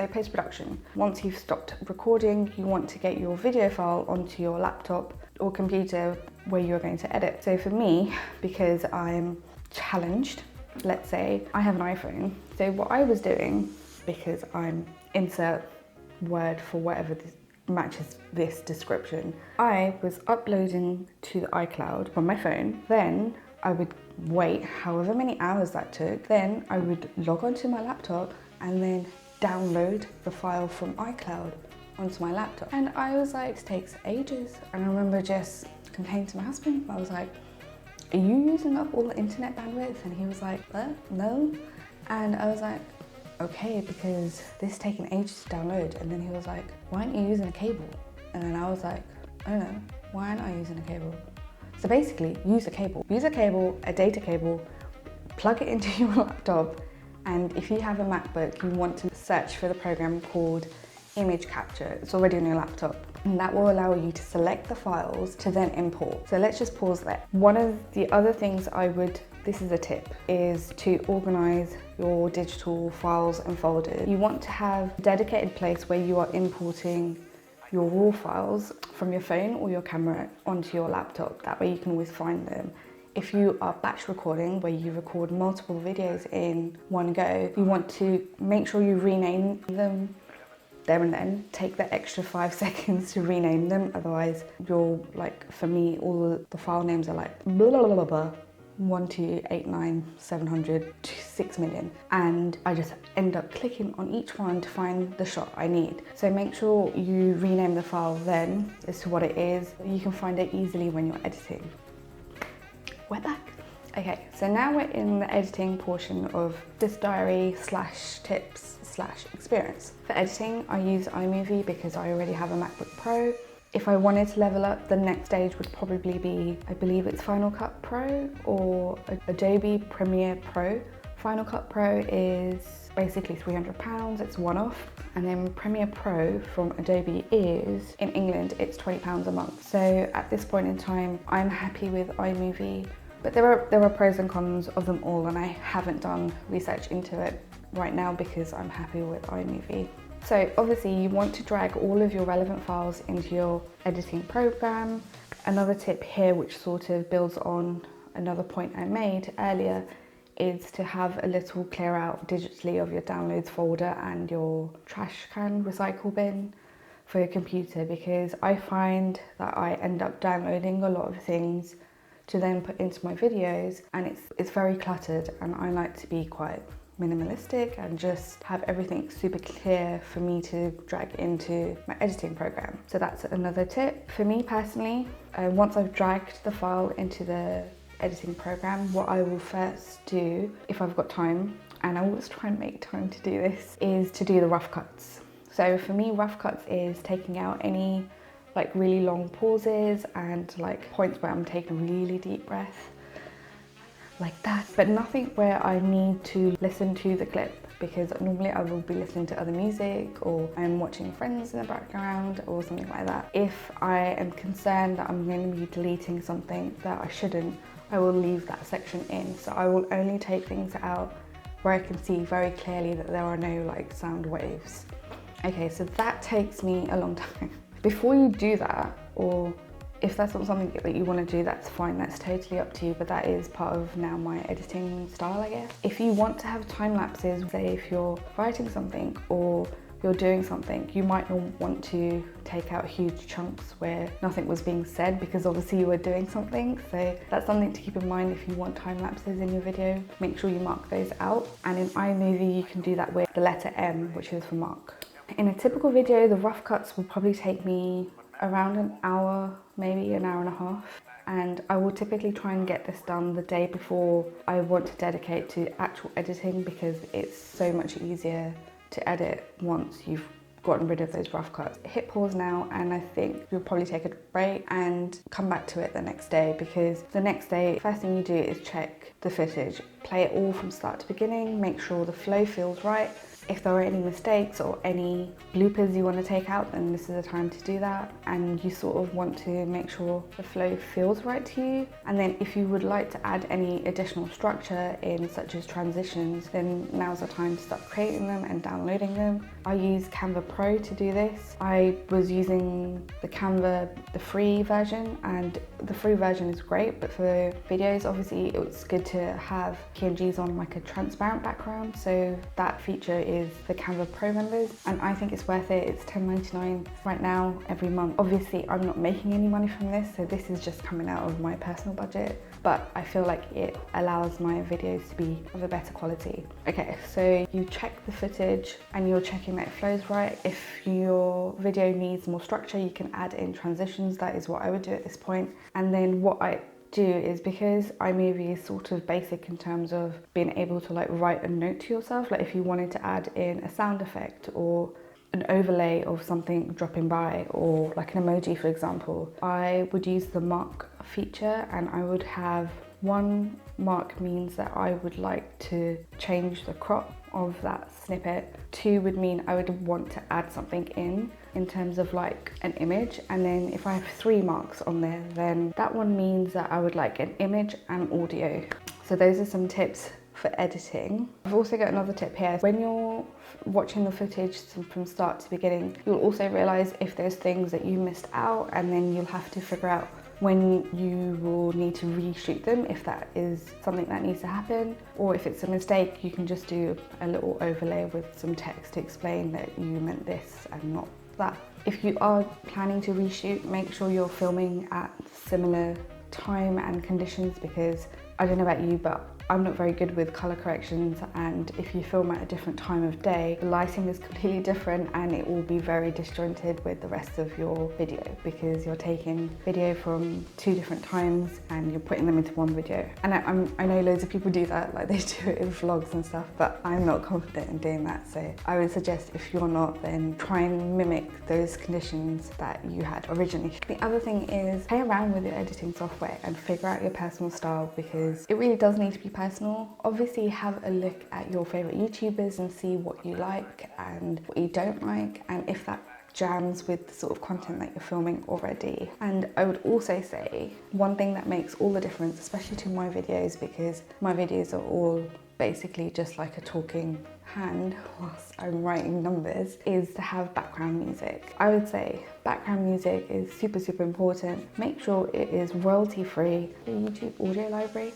So post-production. Once you've stopped recording, you want to get your video file onto your laptop or computer where you're going to edit. So for me, because I'm challenged, let's say, I have an iPhone. So what I was doing, because I'm insert word for whatever this matches this description, I was uploading to the iCloud from my phone. Then I would wait however many hours that took. Then I would log onto my laptop and then download the file from iCloud onto my laptop. And I was like, it takes ages. And I remember just complaining to my husband. I was like, are you using up all the internet bandwidth? And he was like, no. And I was like, okay, because this is taking ages to download. And then he was like, why aren't you using a cable? And then I was like, I don't know, why aren't I using a cable? So basically, use a cable. Use a cable, a data cable, plug it into your laptop, and if you have a MacBook, you want to search for the program called image capture. It's already on your laptop. And that will allow you to select the files to then import. So let's just pause there. One of the other things this is a tip, is to organize your digital files and folders. You want to have a dedicated place where you are importing your raw files from your phone or your camera onto your laptop. That way you can always find them. If you are batch recording, where you record multiple videos in one go, you want to make sure you rename them there and then. Take the extra 5 seconds to rename them, otherwise you'll, like for me, all the file names are like blah blah blah blah 1289700 to 6 million, and I just end up clicking on each one to find the shot I need. So make sure you rename the file then as to what it is. You can find it easily when you're editing. We're back. Okay, so now we're in the editing portion of this diary / tips / experience. For editing, I use iMovie because I already have a MacBook Pro. If I wanted to level up, the next stage would probably be, I believe it's Final Cut Pro or Adobe Premiere Pro. Final Cut Pro is basically £300, it's one-off. And then Premiere Pro from Adobe is, in England, it's £20 a month. So at this point in time, I'm happy with iMovie. But there are pros and cons of them all, and I haven't done research into it right now because I'm happy with iMovie. So obviously you want to drag all of your relevant files into your editing program. Another tip here, which sort of builds on another point I made earlier, is to have a little clear out digitally of your downloads folder and your trash can recycle bin for your computer, because I find that I end up downloading a lot of things to then put into my videos, and it's very cluttered, and I like to be quite minimalistic and just have everything super clear for me to drag into my editing program. So that's another tip. For me personally, once I've dragged the file into the editing program, what I will first do, if I've got time, and I always try and make time to do this, is to do the rough cuts. So for me, rough cuts is taking out any like really long pauses and like points where I'm taking a really deep breath, like that, but nothing where I need to listen to the clip, because normally I will be listening to other music or I'm watching Friends in the background or something like that. If I am concerned that I'm going to be deleting something that I shouldn't, I will leave that section in. So I will only take things out where I can see very clearly that there are no like sound waves. Okay, so that takes me a long time. Before you do that, or if that's not something that you want to do, that's fine, that's totally up to you, but that is part of now my editing style, I guess. If you want to have time lapses, say if you're writing something or you're doing something, you might not want to take out huge chunks where nothing was being said, because obviously you were doing something. So that's something to keep in mind. If you want time lapses in your video, make sure you mark those out. And in iMovie, you can do that with the letter M, which is for mark. In a typical video, the rough cuts will probably take me around an hour, maybe an hour and a half. And I will typically try and get this done the day before I want to dedicate to actual editing, because it's so much easier to edit once you've gotten rid of those rough cuts. Hit pause now, and I think you'll probably take a break and come back to it the next day, because the next day, first thing you do is check the footage. Play it all from start to beginning, make sure the flow feels right, If there are any mistakes or any bloopers you want to take out, then this is the time to do that. And you sort of want to make sure the flow feels right to you. And then if you would like to add any additional structure in, such as transitions, then now's the time to start creating them and downloading them. I use Canva Pro to do this. I was using the free version, and the free version is great, but for videos, obviously it's good to have PNGs on like a transparent background. So that feature is the Canva Pro members, and I think it's worth it. It's $10.99 right now every month. Obviously I'm not making any money from this, so this is just coming out of my personal budget, but I feel like it allows my videos to be of a better quality. Okay, so you check the footage and you're checking that it flows right. If your video needs more structure, you can add in transitions. That is what I would do at this point. And then what I do is, because iMovie is sort of basic in terms of being able to like write a note to yourself, like if you wanted to add in a sound effect or an overlay of something dropping by, or like an emoji for example, I would use the mark feature, and I would have one mark means that I would like to change the crop of that snippet. 2 would mean I would want to add something in terms of like an image. And then if I have 3 marks on there, then that one means that I would like an image and audio. So those are some tips for editing. I've also got another tip here. When you're watching the footage from start to beginning, you'll also realize if there's things that you missed out, and then you'll have to figure out when you will need to reshoot them, if that is something that needs to happen, or if it's a mistake, you can just do a little overlay with some text to explain that you meant this and not that. If you are planning to reshoot, make sure you're filming at similar time and conditions, because I don't know about you, but I'm not very good with color corrections, and if you film at a different time of day, the lighting is completely different and it will be very disjointed with the rest of your video, because you're taking video from 2 different times and you're putting them into one video. And I know loads of people do that, like they do it in vlogs and stuff, but I'm not confident in doing that. So I would suggest, if you're not, then try and mimic those conditions that you had originally. The other thing is, play around with your editing software and figure out your personal style, because it really does need to be personal. Obviously have a look at your favorite YouTubers and see what you like and what you don't like, and if that jams with the sort of content that you're filming already. And I would also say one thing that makes all the difference, especially to my videos, because my videos are all basically just like a talking hand whilst I'm writing numbers, is to have background music. I would say background music is super important. Make sure it is royalty free. The YouTube audio library,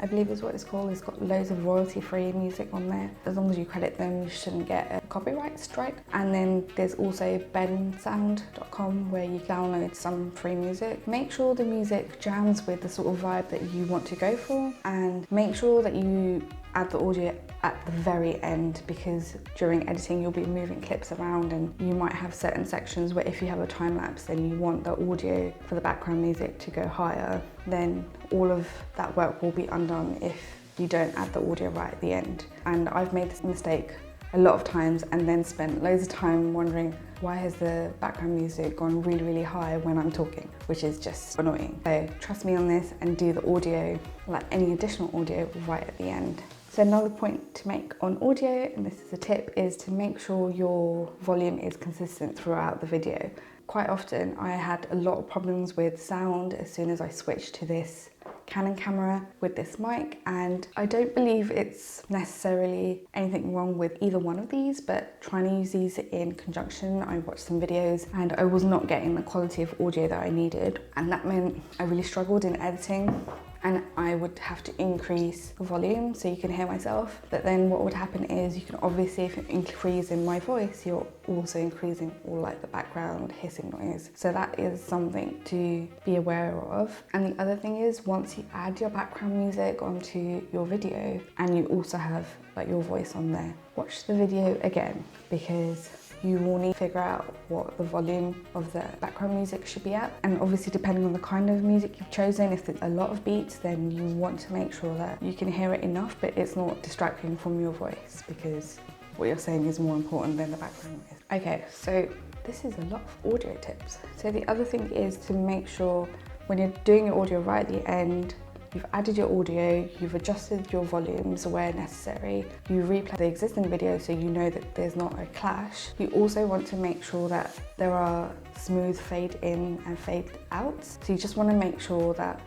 I believe is what it's called. It's got loads of royalty-free music on there. As long as you credit them, you shouldn't get a copyright strike. And then there's also bensound.com, where you download some free music. Make sure the music jams with the sort of vibe that you want to go for, and make sure that you add the audio at the very end, because during editing you'll be moving clips around and you might have certain sections where if you have a time lapse then you want the audio for the background music to go higher, then all of that work will be undone if you don't add the audio right at the end. And I've made this mistake a lot of times and then spent loads of time wondering, why has the background music gone really high when I'm talking, which is just annoying. So trust me on this and do the audio, like any additional audio, right at the end. So another point to make on audio, and this is a tip, is to make sure your volume is consistent throughout the video. Quite often I had a lot of problems with sound as soon as I switched to this Canon camera with this mic, and I don't believe it's necessarily anything wrong with either one of these, but trying to use these in conjunction, I watched some videos and I was not getting the quality of audio that I needed, and that meant I really struggled in editing. And I would have to increase the volume so you can hear myself. But then what would happen is, you can obviously, if you're increasing my voice, you're also increasing all like the background hissing noise. So that is something to be aware of. And the other thing is, once you add your background music onto your video and you also have like your voice on there, watch the video again, because you will need to figure out what the volume of the background music should be at. And obviously depending on the kind of music you've chosen, if there's a lot of beats, then you want to make sure that you can hear it enough, but it's not distracting from your voice, because what you're saying is more important than the background noise. Okay, so this is a lot of audio tips. So the other thing is to make sure when you're doing your audio right at the end, you've added your audio, you've adjusted your volumes where necessary, you replay the existing video so you know that there's not a clash. You also want to make sure that there are smooth fade in and fade outs. So you just want to make sure that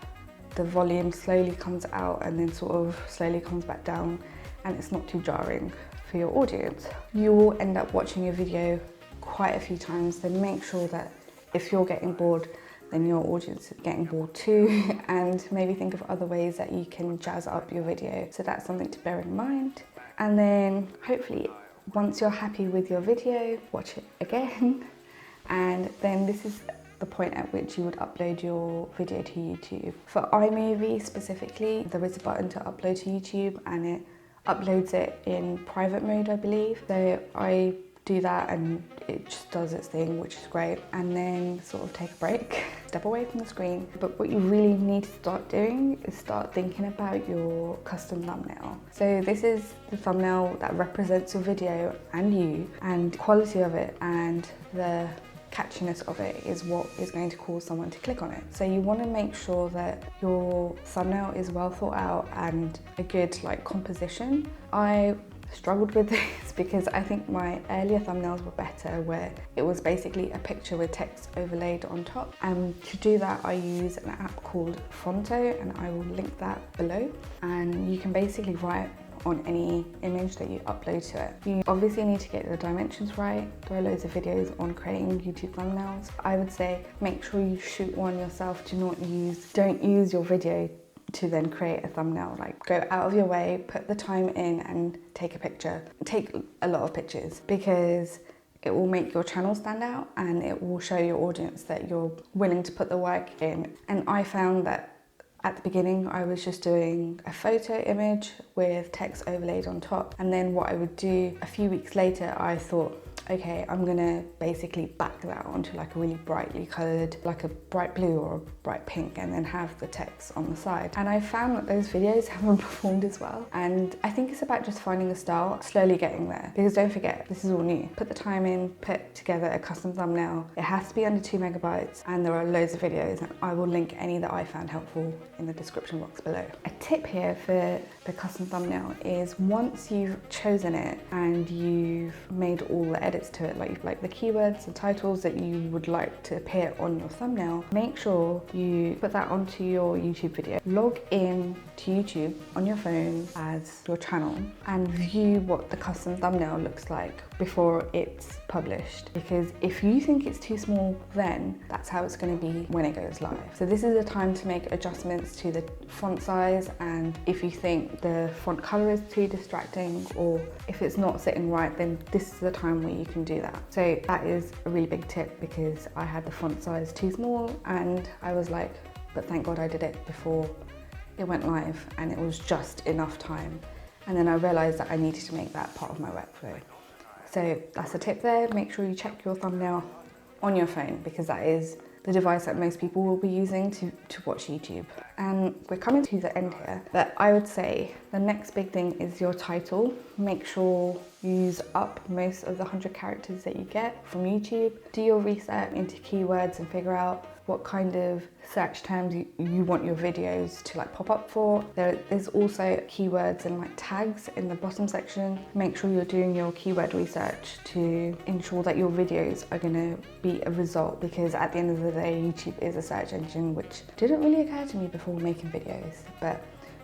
the volume slowly comes out and then sort of slowly comes back down, and it's not too jarring for your audience. You will end up watching your video quite a few times, then make sure that if you're getting bored, then your audience is getting bored too, and maybe think of other ways that you can jazz up your video. So that's something to bear in mind. And then hopefully once you're happy with your video, watch it again. And then this is the point at which you would upload your video to YouTube. For iMovie specifically, there is a button to upload to YouTube and it uploads it in private mode, I believe. So I do that and it just does its thing, which is great. And then sort of take a break, step away from the screen. But what you really need to start doing is start thinking about your custom thumbnail. So this is the thumbnail that represents your video and you, and the quality of it and the catchiness of it is what is going to cause someone to click on it. So you want to make sure that your thumbnail is well thought out and a good composition. I struggled with this because I think my earlier thumbnails were better, where it was basically a picture with text overlaid on top. And to do that, I use an app called Fonto, and I will link that below. And you can basically write on any image that you upload to it. You obviously need to get the dimensions right. There are loads of videos on creating YouTube thumbnails. I would say make sure you shoot one yourself. Don't use your video to then create a thumbnail. Go out of your way, put the time in and take a picture. Take a lot of pictures because it will make your channel stand out and it will show your audience that you're willing to put the work in. And I found that at the beginning, I was just doing a photo image with text overlaid on top. And then what I would do a few weeks later, I thought, okay, I'm gonna basically back that onto a really brightly colored, like a bright blue or a bright pink, and then have the text on the side. And I found that those videos haven't performed as well. And I think it's about just finding a style, slowly getting there. Because don't forget, this is all new. Put the time in, put together a custom thumbnail. It has to be under 2 megabytes, and there are loads of videos, and I will link any that I found helpful in the description box below. A tip here for the custom thumbnail is once you've chosen it and you've made all the edits to it, like the keywords and titles that you would like to appear on your thumbnail, make sure you put that onto your YouTube video. Log in to YouTube on your phone as your channel and view what the custom thumbnail looks like before it's published. Because if you think it's too small, then that's how it's going to be when it goes live. So this is the time to make adjustments to the font size, and if you think the font color is too distracting or if it's not sitting right, then this is the time where you can do that. So that is a really big tip because I had the font size too small and I was like, but thank God I did it before it went live and it was just enough time. And then I realized that I needed to make that part of my workflow. So that's a tip there. Make sure you check your thumbnail on your phone because that is the device that most people will be using to watch YouTube. And we're coming to the end here, but I would say the next big thing is your title. Make sure you use up most of the 100 characters that you get from YouTube. Do your research into keywords and figure out what kind of search terms you want your videos to pop up for. There's also keywords and tags in the bottom section. Make sure you're doing your keyword research to ensure that your videos are gonna be a result, because at the end of the day, YouTube is a search engine, which didn't really occur to me before making videos, but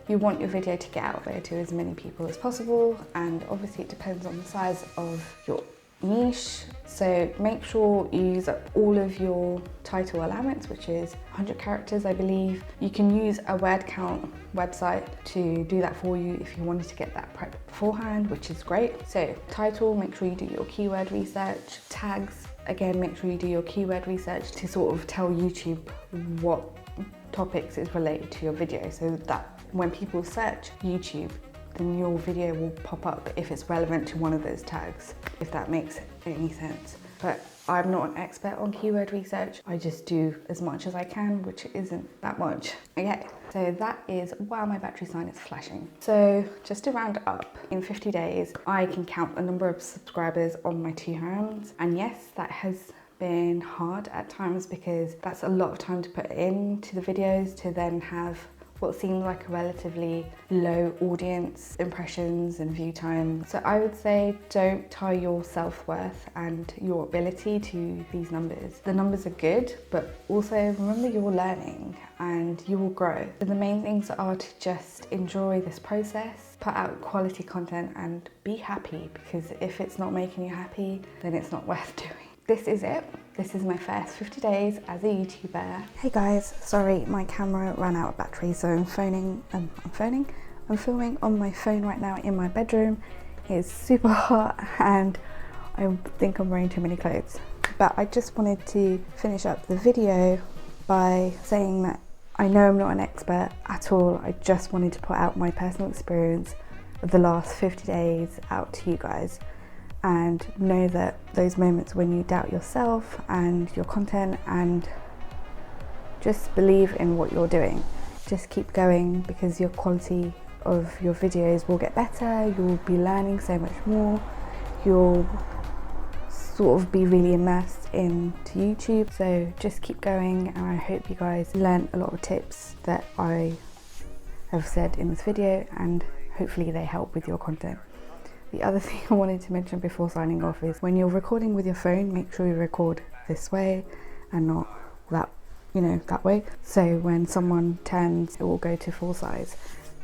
you want your video to get out there to as many people as possible, and obviously it depends on the size of your niche. So make sure you use up all of your title allowance, which is 100 characters, I believe. You can use a word count website to do that for you if you wanted to get that prepped beforehand, which is great. So title, make sure you do your keyword research. Tags, again, make sure you do your keyword research to sort of tell YouTube what topics is related to your video, so that when people search YouTube, then your video will pop up if it's relevant to one of those tags, if that makes any sense. But I'm not an expert on keyword research. I just do as much as I can, which isn't that much. Okay, so that is, wow, my battery sign is flashing. So just to round up, in 50 days, I can count the number of subscribers on my 2 hands. And yes, that has been hard at times because that's a lot of time to put into the videos to then have what seemed like a relatively low audience, impressions and view time. So I would say don't tie your self-worth and your ability to these numbers. The numbers are good, but also remember you're learning and you will grow. So the main things are to just enjoy this process, put out quality content and be happy, because if it's not making you happy, then it's not worth doing. This is it. This is my first 50 days as a YouTuber. Hey guys, sorry, my camera ran out of battery, so I'm filming on my phone right now in my bedroom. It's super hot and I think I'm wearing too many clothes. But I just wanted to finish up the video by saying that I know I'm not an expert at all. I just wanted to put out my personal experience of the last 50 days out to you guys, and know that those moments when you doubt yourself and your content, and just believe in what you're doing. Just keep going, because your quality of your videos will get better, you'll be learning so much more, you'll sort of be really immersed into YouTube. So just keep going, and I hope you guys learned a lot of tips that I have said in this video, and hopefully they help with your content. The other thing I wanted to mention before signing off is when you're recording with your phone, make sure you record this way and not that, that way. So when someone turns, it will go to full size.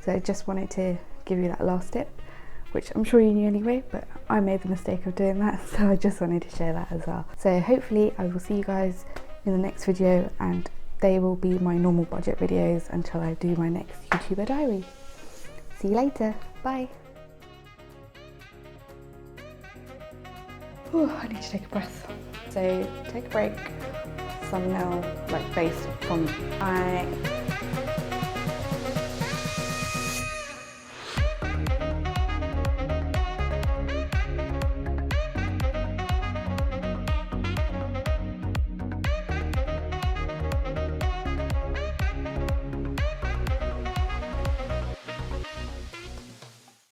So I just wanted to give you that last tip, which I'm sure you knew anyway, but I made the mistake of doing that. So I just wanted to share that as well. So hopefully I will see you guys in the next video, and they will be my normal budget videos until I do my next YouTuber diary. See you later. Bye. I need to take a breath. So take a break. Thumbnail, like based from